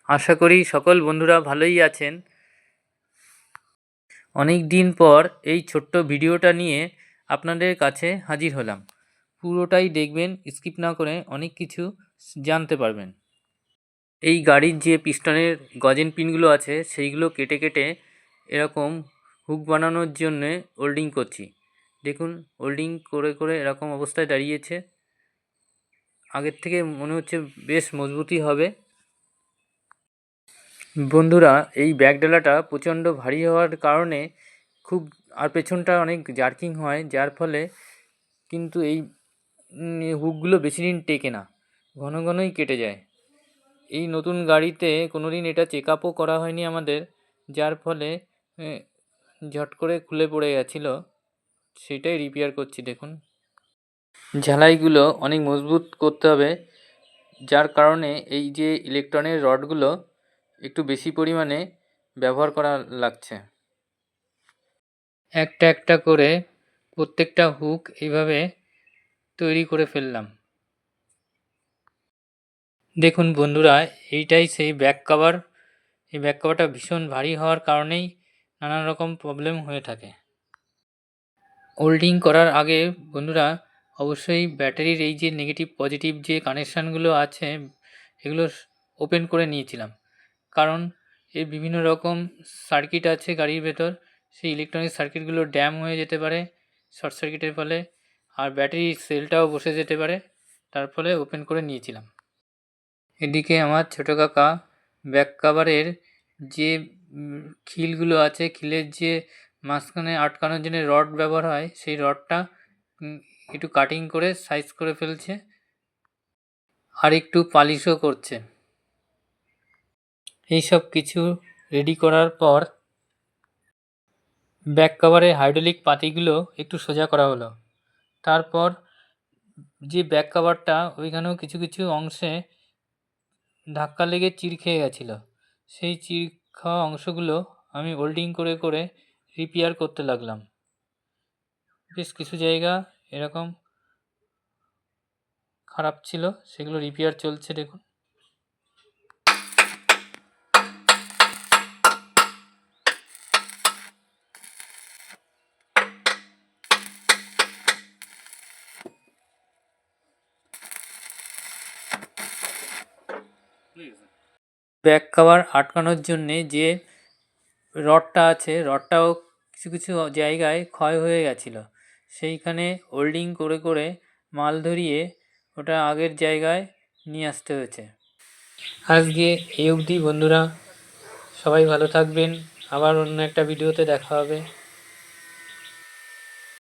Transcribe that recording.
আশা করি সকল বন্ধুরা ভালোই আছেন। অনেক দিন পর এই ছোট্ট ভিডিওটা নিয়ে আপনাদের কাছে হাজির হলাম। পুরোটাই দেখবেন, স্কিপ না করে অনেক কিছু জানতে পারবেন। এই গাড়ির যে পিস্টনের গজেন পিনগুলো আছে সেইগুলো কেটে কেটে এরকম হুক বানানোর জন্যে ওল্ডিং করছি। দেখুন, ওল্ডিং করে করে এরকম অবস্থায় দাঁড়িয়েছে। আগের থেকে মনে হচ্ছে বেশ মজবুতই হবে। বন্ধুরা, এই ব্যাকডালাটা প্রচণ্ড ভারী হওয়ার কারণে খুব আর পেছনটা অনেক জার্কিং হয়, যার ফলে কিন্তু এই হুকগুলো বেশি দিন টেকে না, ঘন ঘনই কেটে যায়। এই নতুন গাড়িতে কোনো দিন এটা চেক আপও করা হয়নি আমাদের, যার ফলে ঝট করে খুলে পড়ে গেছিলো। সেটাই রিপেয়ার করছি। দেখুন, ঝালাইগুলো অনেক মজবুত করতে হবে, যার কারণে এই যে ইলেকট্রনের রডগুলো একটু বেশি পরিমাণে ব্যবহার করা লাগছে। একটা একটা করে প্রত্যেকটা হুক এইভাবে তৈরি করে ফেললাম। দেখুন বন্ধুরা, এইটাই সেই ব্যাক কভার। এই ব্যাক কভারটা ভীষণ ভারী হওয়ার কারণেই নানান রকম প্রবলেম হয়ে থাকে। ওল্ডিং করার আগে বন্ধুরা অবশ্যই ব্যাটারির এই যে নেগেটিভ পজিটিভ যে কানেকশানগুলো আছে এগুলো ওপেন করে নিয়েছিলাম, কারণ এর বিভিন্ন রকম সার্কিট আছে গাড়ির ভেতর। সেই ইলেকট্রনিক সার্কিটগুলো ড্যাম হয়ে যেতে পারে শর্ট সার্কিটের ফলে, আর ব্যাটারির সেলটাও বসে যেতে পারে, তার ফলে ওপেন করে নিয়েছিলাম। এদিকে আমার ছোটো কাকা ব্যাক কাভারের যে খিলগুলো আছে, খিলের যে মাঝখানে আটকানোর জন্য রড ব্যবহার হয়, সেই রডটা একটু কাটিং করে সাইজ করে ফেলছে আর একটু পালিশও করছে। এইসব কিছু রেডি করার পর ব্যাক কভারের হাইড্রোলিক পাতিগুলো একটু সোজা করা হলো। তারপর যে ব্যাক কভারটা ওইখানেও কিছু কিছু অংশে ধাক্কা লেগে চির খেয়ে গেছিলো, সেই চির খাওয়া অংশগুলো আমি ওল্ডিং করে করে রিপেয়ার করতে লাগলাম। বেশ কিছু জায়গা এরকম খারাপ ছিল, সেগুলো রিপেয়ার চলছে। দেখুন, ব্যাক কভার আটকানোর জন্যে যে রডটা আছে, রডটাও কিছু কিছু জায়গায় ক্ষয় হয়ে গেছিলো, সেইখানে ওল্ডিং করে করে মাল ধরিয়ে ওটা আগের জায়গায় নিয়ে আসতে হয়েছে। আজকে এই অবধি বন্ধুরা, সবাই ভালো থাকবেন। আবার অন্য একটা ভিডিওতে দেখা হবে।